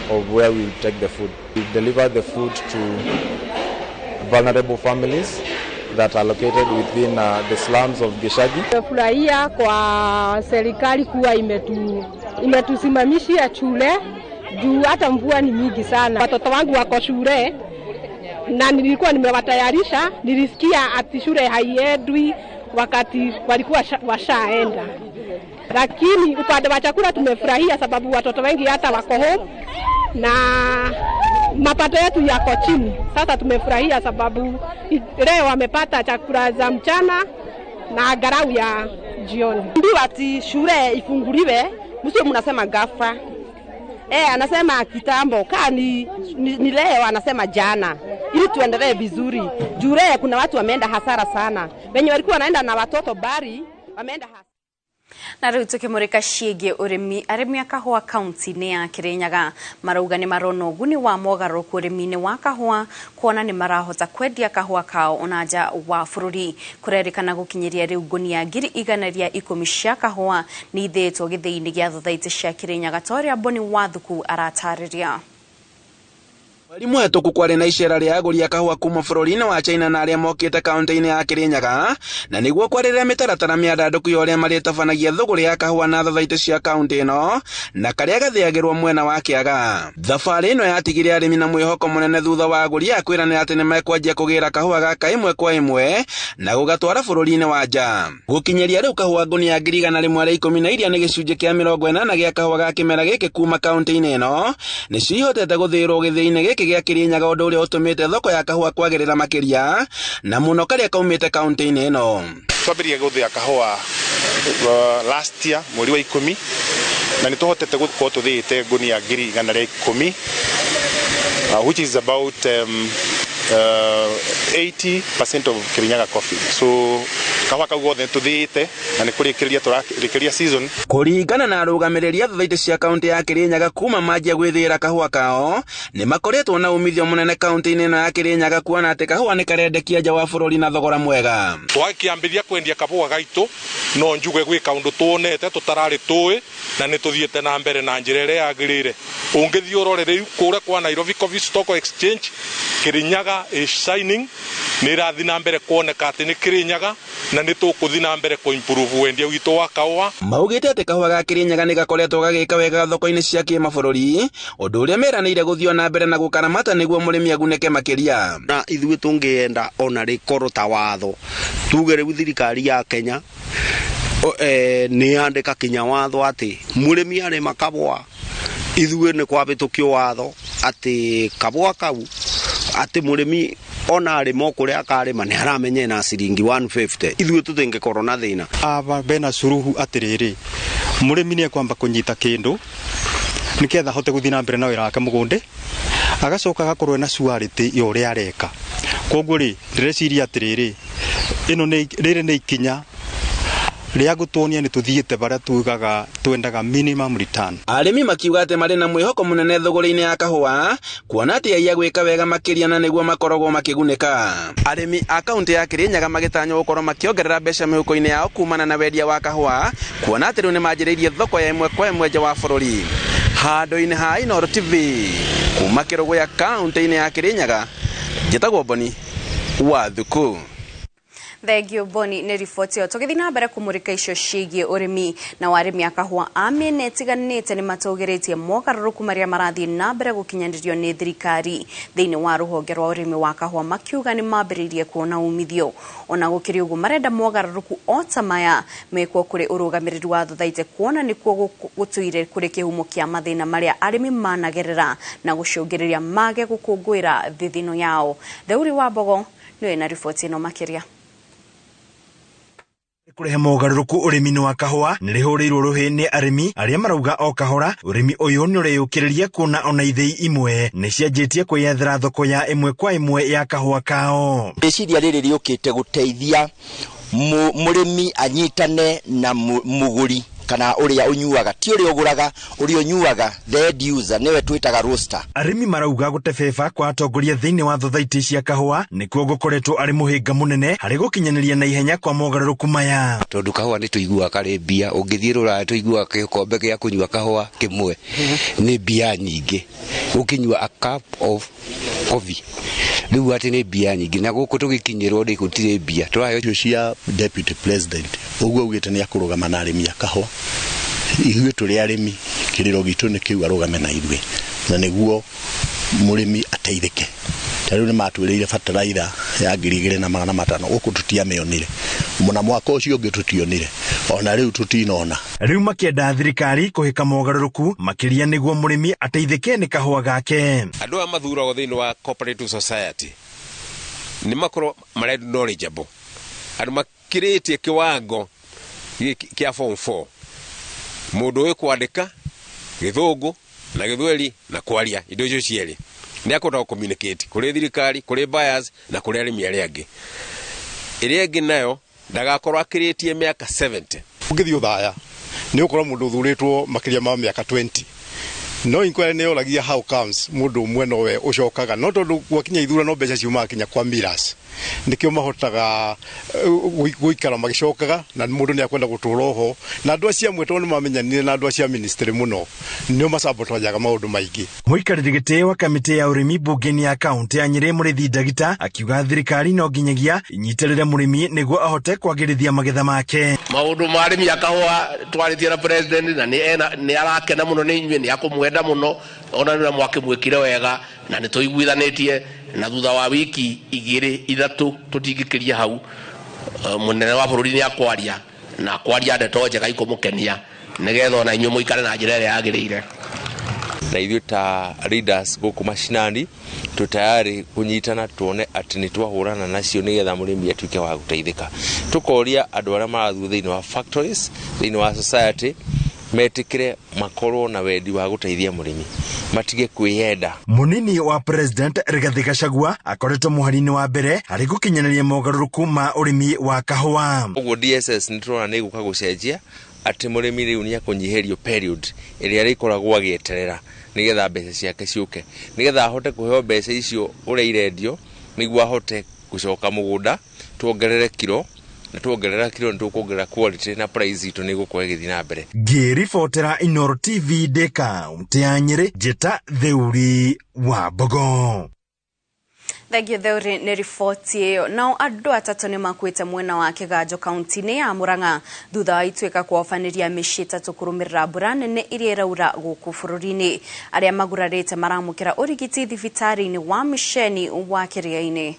of where we will take the food. We deliver the food to vulnerable families that are located within the slums of Gishagi. Furahia kwa serikali kuwa imetusimamishia shule juu hata mvua ni mingi sana. Watoto wangu wako shule na nilikuwa nimewatayarisha, nilisikia ati shule haiendwi wakati walikuwa washaenda. Lakini upande wa chakula tumefurahia sababu watoto wengi hata wako home na mapato yetu yako chini. Sasa tumefurahia sababu leo wamepata chakula za mchana na angalau ya jioni. Ndio ati shule ifunguliwe, msio mnasema ghafla. Anasema kitambo, ni leo anasema jana. Ili tuendelee vizuri. Juu leo kuna watu wameenda hasara sana. Wenye walikuwa wanaenda na watoto bari, wameenda hasara. Na riu tukimurika ciĩgie urimi arimi a kahua county-ini ya Kirinyaga marauga ni marona uguni wa mogaruku urimi-ini wa kahua kuona ni marahota kwendia kahua kao onanja wa bururi kurerikana gukinyiria riu gunia 110 cia kahua ni ithetwo githii-ini gia thothaiti cia Kirinyaga toria Boni Wathuku aratariria. Mwalimu wetu kukwari na icera ria aguri ya kahua kuma bururi-ini wa China na aria mokite kaunti-ini ya Kirinyaga na niguo kwarĩrĩra mĩtaratara mĩandandũku ya ũrĩa marĩtabanagia thũgũrĩ ya kahua na thothaitĩ cia kaunti ĩno na karĩa gathĩagĩrwo mwena wa Kĩaga. Thabarĩ ĩno yatigire arĩmi na mwĩhoko mũnene thutha wa aguri a kwĩranĩra atĩ nĩmekwanjia kũgĩra kahua gaka ĩmwe kwa ĩmwe na gũgatwara bururi-ini wa nja. Gũkinyĩria rĩu kahua ngunia 110 iria nĩ gĩcunjĩ kĩa 40 gĩa kahua ga kĩmera gĩkĩ kuma kaunti-ini ĩno nĩcio ihotete gũthĩĩrwo gĩthĩi-inĩ gĩkĩ gĩa Kirinyaga ũndũ ũrĩa ũtũmĩte thoko ya kahua kwagĩrĩra makĩria na mũno karĩa kaumĩte kaunti-inĩ ĩno. Twambĩrĩria gũthĩa kahua last year mweri wa 10 na nĩ tũhotete gũkorwo tũthĩĩte ngunia 110 which is about 80% of Kirinyaga coffee. So kahua kau gothe tũthĩĩte na nĩ kũrĩkĩria season. Kũringana na arũgamĩrĩri a thothaitĩ cia kaunti ya Kirinyaga kuma manjia gwĩthĩĩra kahua kao nĩ makoretwo na umithio mũnene kaunti-inĩ ĩno ya Kirinyaga kuona atĩ kahua nĩ karendekia nja wa bũrũri na thogora mwega. Twakĩambĩrĩria kwendia kahua gaitũ no njuge gwĩka ũndũ tuonete tũtararĩ tũĩ na nĩ tũthiĩte na mbere na njĩra ĩrĩa yagĩrĩire. Ũngĩthiĩ ũrore rĩu kũrĩa kwa Nairobi Coffee Stock Exchange Kirinyaga is shining, nĩ ĩrathiĩ na mbere kuoneka atĩ nĩ Kirinyaga na nĩ tũkũthiĩ na mbere kũ-improve wendia witũ wa kahua. Maugĩte atĩ kahua ga Kirinyaga nĩ gakoretwo gagĩka wega thoko-inĩ cia kĩmabũrũri ũndũ ũrĩa meranĩire gũthiĩ na mbere na gũkaramata nĩguo mũrĩmi agunĩke makĩria. Na ithuĩ tũngĩenda ona rĩkorwo ta watho tuge rĩu thirikari ya Kenya nĩ yandĩka kinya watho atĩ mũrĩmi arĩma kahua ithuĩ nĩ kwabĩtũkio watho atĩ kahua kau atĩ mũrĩmi ona arĩma kũrĩa akarĩma nĩ aramenye na ciringi 150 ithuĩ tũtingĩkorwo na thĩna. Aba bena suruhu atĩrĩrĩ mũrĩmi nĩ ekwamba kũnyita kĩndũ nĩketha hote gũthiĩ na mbere na wĩra wake mũgũnda agacoka agakorwo na suarity ya ũrĩa areka koguo ri ndireciria atiriri ino ni riri ni ikinya ria gutonia ni tuthiite baria tugaga twendaga minimum return. Arimi makiuga ati mari na mwihoko munene thogora-ini ya kahua kuona ati aiya gwika wega makiria na niguo makoragwo makigunika. Arimi a kaunti ya Kirinyaga magitanya gukorwo makiongerera mbeca mihuko-ini yao kumana na wendia wa kahua kuona ati riu ni manjiriirie thoko ya imwe kwa imwe nja wa bururi. Handu-ini ha Inooro TV kuma Kirugu ya kaunti-ini ya Kirinyaga, njitagwo Boni wa Thuku. Thegio Boni nä riboti ĩyo tũgĩthiĩ na mbere kũmũrĩka icio ciĩgiĩ ũrĩmi na arĩmi a kahũa a mĩena ĩtiganĩte nĩ matũgĩrĩtie mogarũrũku marĩa marathiĩ na mbere gũkinyanĩrio nĩ thirikari thĩinĩ wa rũhonge rwa ũrĩmi wa kahũa makiuga nĩ mambĩrĩirie kuona umithio. Ona gũkĩrĩ ũguo marenda mogarũrũku o ta maya mekwo kũrĩ ũrũgamĩrĩri wa thothaitĩ kuona nĩkuo gũtũire kũrĩ kĩhumo kĩa mathĩna marĩa arĩmi managerera na gũcũngĩrĩria mage gũkũngũĩra thithino yao. Theuri wa Mbogo nĩwe na riboti ĩno makĩria. Kurehe mogarũrũku ũrĩmi-inĩ wa kahũa nĩ rĩhũrĩirwo rũhĩ nĩ arĩmi arĩa marauga o kahora ũrĩmi ũyũ nĩ ũreyũkĩrĩria kuona ona ithĩi imwe nĩ cianjĩtie kwĩyethera thoko ya ĩmwe kwa ĩmwe ya kahũa kao. Rĩciria rĩrĩ rĩũkĩte gũteithia mũrĩmi anyitane na mũgũri kana uria unyuaga ti uria uguraga uria unyuaga the end user newe twitaga roaster. Arimi marauga gutebeba kwa atongoria thiini wa thothaiti cia kahua nikuo gukoretwo ari muhinga munene hari gukinyaniria na ihenya kwa mogarũrũku maya. Tondu kahua ni tuiguaga kari mbia ungithie rura tuiguaga gikombe gia kunyua kahua kimwe ni mbia nyingi ukinyua a cup of coffee riu ati ni mbia nyingi na guku tugikinyirwo ndi gutire mbia turayo cia deputy president uguo ugite ni akurugama na arimi a kahua ithuĩ tũrĩ arĩmi kĩrĩro gitũ nĩ kĩu arũgame na ithuĩ na nĩguo mũrĩmi ateithĩke. Tarĩu nĩ matwĩrĩire fertilizer ya 2,500 gũkũ tũtiamĩonire mũna mwaka ũcio ũngĩ tũtionire ona rĩu tũtinona. Rĩu makĩenda thirikari kũhĩka mogarũrũku makĩria nĩguo mũrĩmi ateithĩke nĩ kahũa gake. Andũ a mathuragwo thĩinĩ wa cooperative society nĩ makorwo marĩ knowledgeable, andũ makĩrĩtie kĩwango kĩa form 4 mundu uyu kwandika githungu na githweri na kwaria indo icio cieri ni akota communicate kuri thirikari kuri buyers na kuri arimi aria angi iria angi nayo ndagakorwo akiritie miaka 70 ungithio thaya ni ukorwo mundu thuritwo makiria ma miaka 20 no inquiry ne oragia how comes mundu umwe nowe ucokaga no tondu gwakinya ithura no mbeca ciuma kinya kwa miras nikio mahotaga guikara magicokaga na mundu ni akwenda guturoho na andu acia mwetwo ni mamenyanire na andu acia ministry muno nio masabotojaga maundu maingi. Muikarĩri gĩtĩ wa kamĩtĩ ya ũrĩmi bunge-inĩ ya kaunti ya Nyĩrĩ Mũrĩithi Ndagita akiuga thirikari no nginyagia inyitarĩre mũrĩmi nĩguo ahote kwagĩrithia magetha make. Maundu ma arĩmi a kahũa twaritie na president na ni arakena muno ni inyuĩ ni akumwenda muno ona nĩ mwakĩmwĩkire wega na nĩ tũiguithanĩtie na thutha wa wiki 2-3 tutingĩkĩria hau munene wa bũrũri ni akwaria na akwaria ndeto njega ikumũkenia nigetha ona inyuĩ mũikare na njĩra ĩrĩa yagĩrĩire. Na ithuĩ ta leaders gũkũ mashinani tũtayari kunyitana tuone atĩ nĩ twahũrana nacio nigetha mũrĩmi atuĩke wa gũteithĩka. Tukoria andũ arĩa marathiĩ thĩinĩ wa factories thĩinĩ wa society metikire makorwo na wendi wa gũteithia mũrĩmi matige kwĩyenda. Munini wa president Rigathi Gachagua akoretwo mũhari-inĩ wa mbere harĩ gũkinyanĩria mogarũrũku ma ũrĩmi wa kahũa. Ũguo DSS nĩ tũrona nĩ gũka gũcenjia atĩ mũrĩmi rĩu nĩ akũnyiherio period ĩrĩa rĩkoragwo agĩeterera nigetha mbeca ciake ciũke nigetha ahote kũheo mbeca icio ũrĩa irendio nĩguo ahote gũcoka mũgũnda tuongerere kilo na tuongerera kilo nĩ tũkuongerera quality na price itũ nĩ gũkorwo ĩgĩthiĩ na mbere. Ngĩribotera Inooro TV ndĩ kaunti ya Nyĩrĩ njĩta Theuri wa Mbogo. Thegio Theuri nĩ riboti ĩyo. Nao andũ atatũ nĩ makuĩte mwena wa Kĩganjo kaunti-inĩ ya Murang'a thutha wa ituĩka kwabanĩria mĩciĩ ĩtatũ kũrũmĩrĩra mbura nene iria iraura gũkũ bũrũri-inĩ. Arĩa magurarĩte maramũkĩra ũrigiti thibitarĩ-inĩ wa Misheni wa Kĩrĩa-inĩ.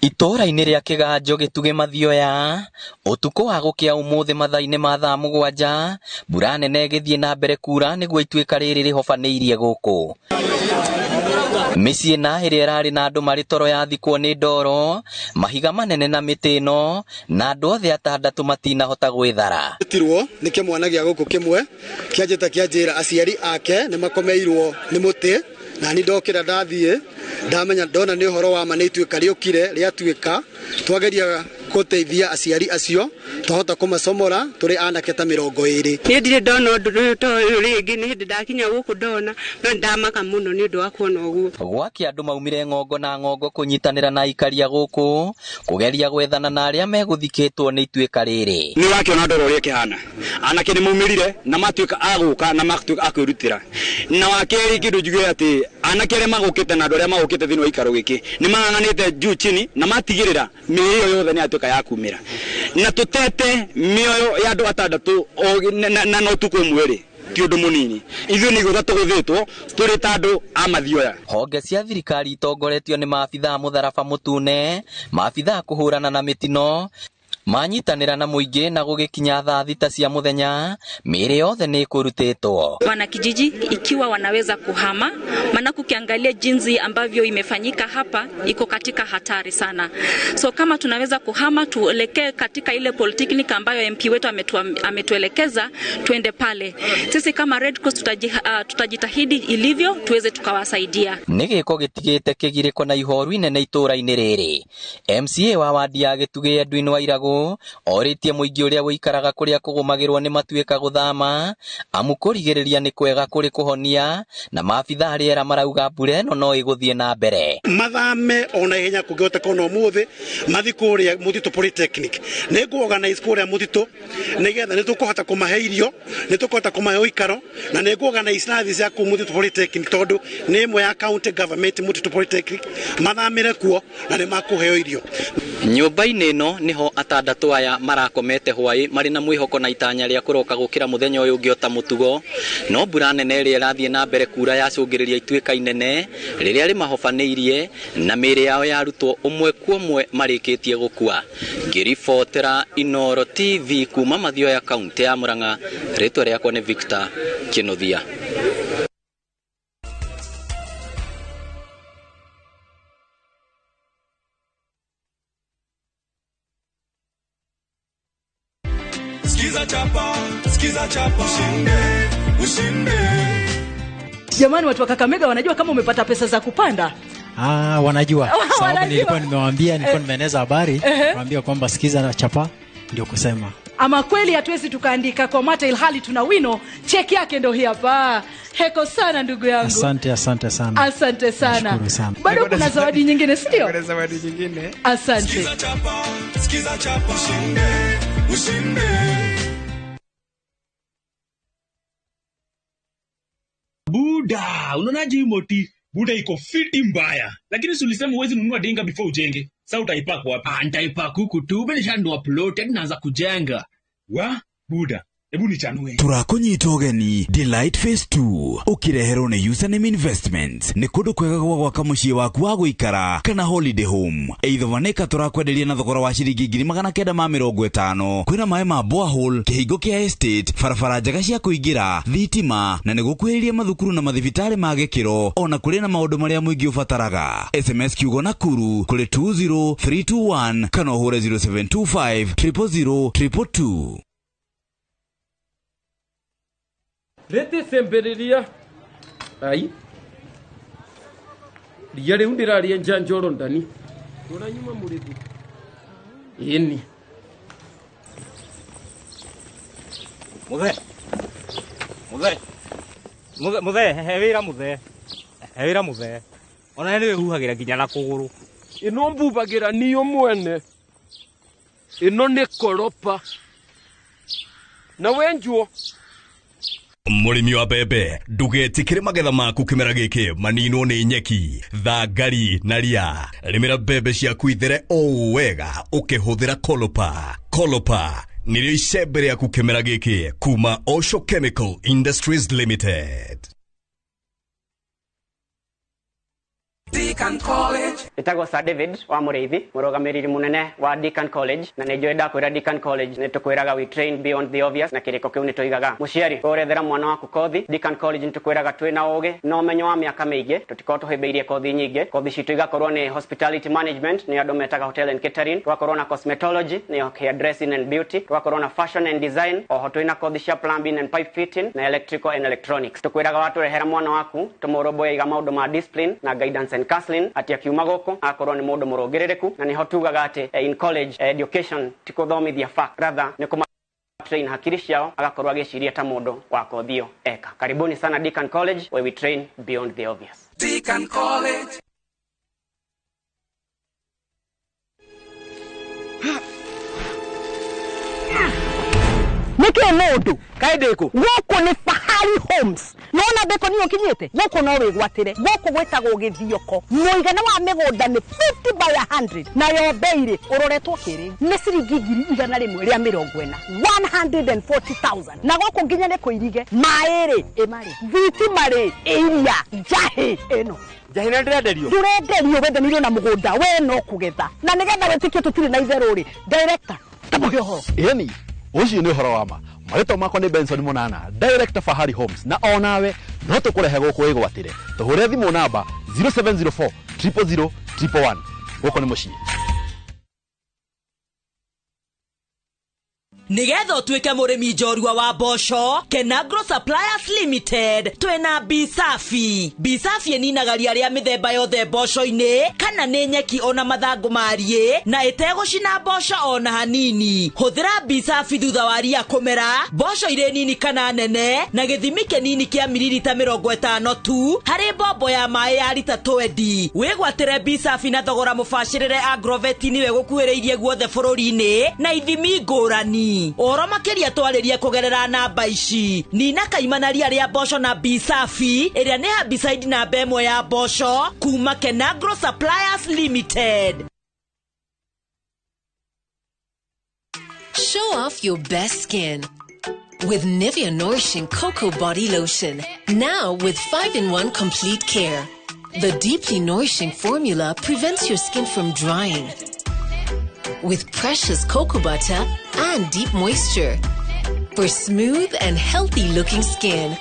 Itora-inĩ rĩa Kĩganjo Gĩtugĩ Mathioya ũtukũ wa gũkĩa ũmũthĩ mathaa-inĩ ma thaa 7 mbura nene ĩgĩthiĩ na mbere kura nĩguo ituĩka rĩrĩ rĩhobanĩirie gũkũ. Mĩciĩ na ĩrĩa ĩrarĩ na andũ marĩ toro yathikwo nĩ ndoro, mahiga manene na mĩtĩ ĩno na andũ othe atandatũ matinahota gwĩthara. Tirwo nĩ kĩmwana gĩa gũkũ kĩmwe kĩanjĩta kĩanjĩra aciari ake nĩ makomeirwo nĩ mũtĩ na ni ndokira ndathie ndamenya ndona ni horo wa maneitu kariukire ria tuika twageria guteithia aciari acio tuhota kumasomora turi anake ta 20 ni ndire ndona undu to ringi ni hindi ndakinya guku ndona no ndamaka muno ni undu wa kuona uguo gwaki andu maumire ngongo na ngongo kunyitanira na ikaria guku kugeria gwethana na aria meguthikitwo ni ituika riri ni wakiona ndoro ria kihana anake ni maumirire na matuika aguka na matuika akwirutira na wakeri kindu njuge ati anake aria magukite na andu aria magukite thini wa ikaro giki ni maranganite juu chini na matigirira miyo yothe ni atuika ya kumira na tutete mioyo ya andu atandatu na no tukumwiri ti undu munini ithuĩ nĩ igũtha tũgũthĩtwo tũrĩ ta andũ a mathioya. Honge cia thirikari itongoretio nĩ maabithaa mũtharaba mũtune, maabithaa kũhũrana na mĩtino, manyitanĩra na mũingĩ na gũgĩkinya thaa thita cia mũthenya, mĩĩrĩ yothe nĩ ĩkũrutĩtwo. Wanakijiji ikiwa wanaweza kuhama, maana ukiangalia jinsi ambavyo imefanyika hapa iko katika hatari sana. So kama tunaweza kuhama tuelekee katika ile polytechnic ambayo MP wetu ametuelekeza tuende pale. Sisi kama Red Cross tutajitahidi ilivyo tuweze tukawasaidia. Nĩ gĩko gĩtigĩte kĩgirĩko na ihoru inene itũũra-inĩ rĩrĩ. MCA wa wadi ya Gĩtugĩ Edwin Wairagu oritie muingi uria guikaraga kuria kugumagirwo ni matuika guthama amu kurigiriria ni kwega kuri kuhonia na maabitha riera marauga mbura ĩno no ĩgũthie na mbere mathame ona ihenya kungihota kono umuthi mathi kuria Mutito Polytechnic ni organize kuria Mutito nigetha ni tukuhota kumahe irio ni tukuhota kumahe ikaro na ni organize nathi cia ku Mutito Polytechnic tondu ni imwe ya county government Mutito Polytechnic mathamire kuo na ni makuheo irio nyumba-inĩ ĩno niho atandatu aya marakomete hwai mari na mwihoko na itanya ria kuroka gukira muthenya uyu ungi ota mutugo no mbura nene ria rathie na mbere kura yacungiriria ituika inene riria ri mahofaneirie na mĩĩrĩ yao yarutwo umwe kwa umwe marikitie gukua. Ngiribotera Inooro TV kuma Mathioya kaunti ya Murang'a, ritwa riakwa ni Victor Kinuthia. Skiza chapa, ushinde. Jamani, watu wa Kakamega wanajua kama umepata pesa za kupanda? Wanajua. Sababu nilikuwa nimewaambia, nilikuwa nimeeneza habari, naambia kwamba skiza chapa ndio kusema. Ama kweli hatuwezi tukaandika kwa mata ilhali tuna wino, cheki yake ndio hii hapa. Heko sana ndugu yangu. Asante sana. Asante sana. Bado kuna zawadi nyingine, si ndio? Kuna zawadi nyingine. Asante. Skiza chapa, ushinde. Buda, unaonaje hii moti? Buda iko fiti mbaya. Lakini si ulisema uwezi nunua dinga before ujenge. Sasa utaipaka wapi? Nitaipak huku tu, bali shandu upload naanza kujenga. Buda, hebu nichanue. Turakunyita ugeni Delight Phase 2 ukireherwo ni Username Investments ni kundu kwega gwa gwaka muciĩ waku wa guikara kana holiday home. Eithovanika turakwenderia na thogora wa ciringi 950. Kwina maĩ ma borehole, kihingo kia estate, barabara njega cia kuingira, thitima na nigukuhĩrĩria mathukuru na mathibitari ma gĩkĩro ona kũrĩ na maũndũ marĩa mũingĩ ũbataraga. SMS kiugo Nakuru kũrĩ 20321 kana ũhũre 0725 000 222. Rete sembereria. Ai. Riare undiraria njanjoro ndani. Tora nyuma murethi. Yeni. Muthe, hewira muthe. Ona niwe huhagira nginya na kuguru. Ino mbubagira niyo mwene. Ino ni koropa. Na wenjuo. Murimi wa bebe ndugetikire magetha maku kimera giki manino ni nyeki thangari na ria rimira bebe ciaku ithere o wega ukihuthira Kolopa nirio icembe riaku kimera giki kuma Osho Chemical Industries Limited. Deacon College. Itago Sir David wa Mureithi, murugamiriri munene wa Deacon College, na nĩnjwenda kwĩra Deacon College nĩtũkwĩraga we train beyond the obvious, na kĩrĩko kĩu nĩtũigaga mũciari ũrethera mwana waku kothi. Deacon College nĩtũkwĩraga twĩna ũgĩ na ũmenyo wa mĩaka mĩingĩ, tũtikorwo tũhĩmbĩirie kothi nyingĩ. Kothi citũ igakorwo nĩ hospitality management, nĩ andũ metaga hotel and catering, tũgakorwo na cosmetology, nĩ hair dressing and beauty, tũgakorwo na fashion and design, oho twĩna kothi cia plumbing and pipe fitting na electrical and electronics. Tũkwĩraga watũrehera mwana waku tũmũrũmbũye iga maũndũ ma discipline na guidance and counseling, ati akiuma gũkũ akorwo nĩ mũndũ mũrũngĩrĩrĩku, na nĩho tugaga atĩ in college education ti gũthomithia fact, rather nĩ kũma train hakiri ciao agakorwo agĩciria ta mũndũ wa kothi ĩyo eka. Karibuni sana Deacon College, where we train beyond the obvious. Deacon College. Niki mundu kaideko goko ni Fahari Homes nona beko niyo kinyete goko no wigwatire goko gwetagwo githioko muigana wa migunda ni 50 by 100 na yo beire uroretwo kiri ni ciringi 140 140,000 na goko nginya ne kuirige maere emari viti mare iria jahe eno jahina ndirenderio wendaniro na mugunda we no kugetha na nigetha wetikio tutire na itherũ ri director tamuge horo yani ucio ni horo wama marito makwa ni Benson Munana, Director Fahari Homes, na onawe no tukurehe guku wigwatire tuhure thimu namba 0704 000 111 guko ni mucii. Nigetha utuike murimi njorua wa mboco, Kenagro Suppliers Limited twena Bisafi. Bisafi ninagaria ria mithemba yothe mboco-ini kana ni nyeki ona mathangu marie na itegũcina mboco ona hanini. Huthira Bisafi thutha wa ria kumera, mboco ire nini kana nene na githimi kinini kia mililita 50 tu hari bombo ya mai ya lita 20. Wigwatire Bisafi na thogora mubashirire Agrovet niwe gukuhĩrĩirie guothe bũrũri-inĩ na ithimi ngũrani. Oro makiria twaririe kugerera namba ici nina kaimanaria ria mboco na Bisafi iria ni herbicide na bemo ya mboco kuma Kenagro Suppliers Limited. Show off your best skin with Nivea Nourishing Cocoa Body Lotion, now with 5-in-1 complete care. The deeply nourishing formula prevents your skin from drying with precious cocoa butter and deep moisture for smooth and healthy looking skin.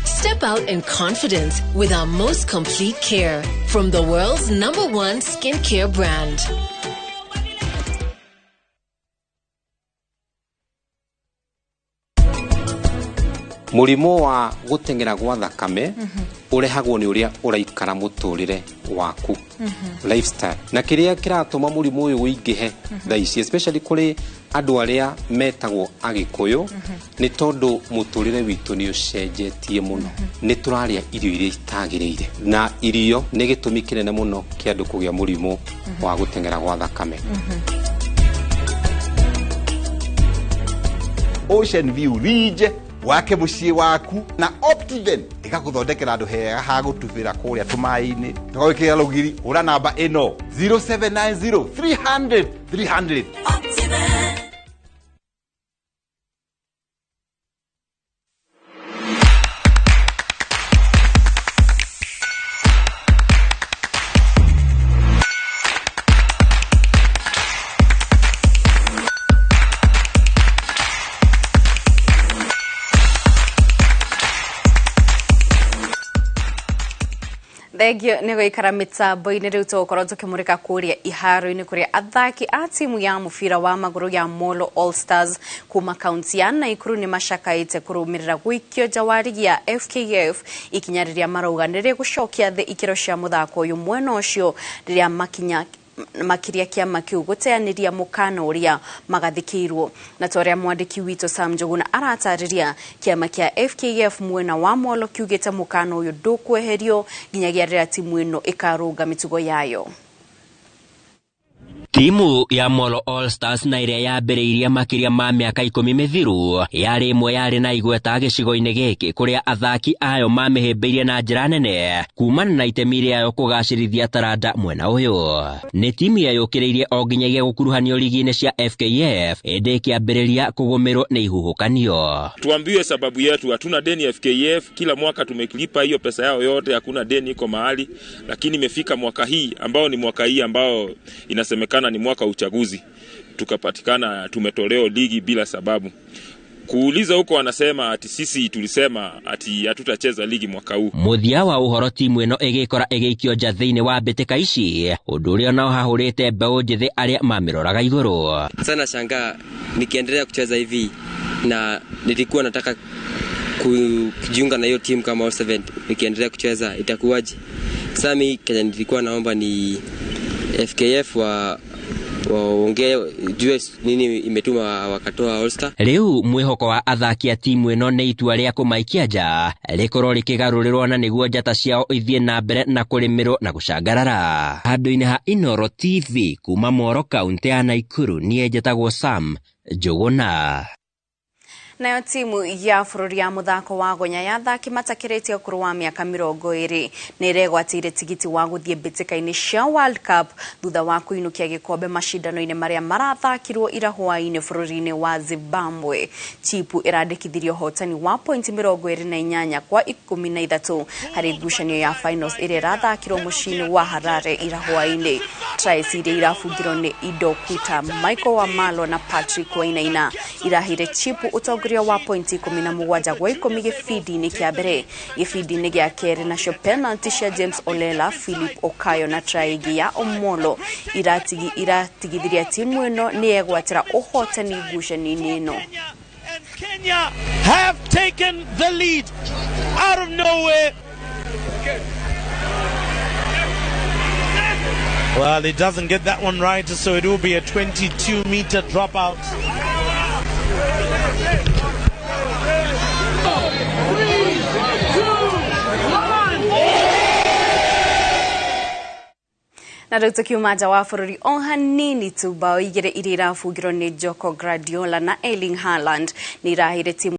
Step out in confidence with our most complete care from the world's #1 skincare brand. Murimo wa gutengera gwa thakame urehagwo ni uria uraikara muturire waku lifestyle na kiria kiratuma murimo uyu uingihe thaici especially kuri andu aria metagwo agikuyu ni tondu muturire witu ni ucenjetie muno ni turaria irio iria itagirire na irio ni gitumi kinene muno kia andu kugia murimo wa gutengera gwa thakame. Ocean View Ridge wake muciĩ waku na Optiven ikaguthondekera andu hega ha gutubira kuria tumaini tukawikira rugiri ura namba ino 0790 300 300 Optiven. Thegio nĩ gũikara mĩtambo-inĩ rĩu tũgũkorwo tũkĩmũrĩka kũrĩa iharo-inĩ kũrĩa athaki a timu ya mũbira wa magũrũ ya Molo All Stars kuma kaunti ya Naikuru nĩ macakaĩte kũrũmĩrĩra gũikio nja wa ligi ya FKF ikinya rĩrĩa marauga nĩ rĩgũcokia thĩ ikĩro cia mũthako ũyũ mwena ũcio rĩrĩa makiria kĩama kĩu gũteanĩria mũkana ũrĩa magathikĩirwo. Na tũrĩa mwandĩki witũ Sam Njuguna aratarĩria kĩama kĩa FKF mwena wa Molo kiugĩte mũkana ũyũ ndũkweherio nginyagia rĩrĩa timu ĩno ĩkarũnga mĩtugo yayo. Timu ya Molo All Stars na iria yambĩrĩirie makĩria ma mĩaka 10 mĩthiru yarĩ ĩmwe yarĩ na igweta gĩcigo-inĩ gĩkĩ kũrĩa athaki ayo mamĩhĩmbĩirie na njĩra nene kumana na itemi rĩayo kũgacĩrithia taranda mwena ũyũ. Nĩ timu yayũkĩrĩirie o nginyagia gũkuruhanio ligi-inĩ cia FKF ĩndĩ ĩkĩambĩrĩria kũgũmĩrwo nĩ ihuhũkanio. Tuambiwe sababu yetu, hatuna deni FKF, kila mwaka tumekilipa hiyo pesa yao yote, hakuna deni iko mahali, lakini imefika mwaka hii ambao ni mwaka hii ambao inasemekana ni mwaka uchaguzi, tukapatikana tumetolewa ligi bila sababu. Kuuliza huko wanasema ati sisi tulisema ati hatutacheza ligi mwaka huu. Muthia wa uhoro timu ĩno ĩgĩkora ĩgĩikio nja thĩinĩ wa mbĩtĩka ici, ũndũ ũrĩa nao hahũrĩte mbeũ njĩthĩ arĩa mamĩroraga igũrũ. Sana shangaa nikiendelea kucheza hivi na nilikuwa nataka kujiunga na hiyo timu kama All 7, nikiendelea kucheza itakuwaje? Sasa mimi Kenya nilikuwa naomba ni FKF waongee juu nini imetuma wakatoa All Star. Rĩu mwĩhoko wa athaki a timu ĩno nĩ itua rĩa kũmaikia nja rĩkorwo rĩkĩgarũrĩrwo na nĩguo njata ciao ithiĩ na mbere na kũrĩmĩrwo na gũcangarara. Handũ-inĩ ha Inooro TV kuma Moro kaunti ya Naikuru niĩ njĩtagwo Sam Njũgũna. Nayo timu ya bũrũri ya mũthako wa gonya ya athaki matakĩrĩtie ũkũrũ wa mĩaka 20 nĩ ĩregwatĩire tigiti wa gũthiĩ mbĩtĩka-inĩ cia World Cup thutha wa kũinũkia gĩkombe macindano-inĩ marĩa marathakirwo ira hwaĩ-inĩ bũrũri-inĩ wa Zimbabwe. Chipu ĩrandĩkithirio hotani wa point 28 kwa 13 harĩ ngucanio ya finals ĩrĩa ĩrathakirwo mũciĩ-inĩ wa Harare ira hwaĩ-inĩ. Tries iria irabungirwo nĩ Ido Kuta, Michael Wamalo na Patrick Wainaina irahire Chipu ũtongoria wa point 17 gwa 10 gĩbindi-inĩ kĩa mbere. Gĩbindi-inĩ gĩa kerĩ nacio penalty cia James Olela, Philip Okayo na try ya Omolo iratigithiria timu ĩno nĩ egwatĩra ũhotani ngucanio-inĩ ĩno. Kenya have taken the lead out of nowhere. Well, it doesn't get that one right, so it will be a 22-meter dropout. Na rĩu tukiuma nja wa bũrũri o hanini tu bao igĩrĩ iria irabungirwo nĩ Joko Guardiola na Erling Haaland nĩ irahire timu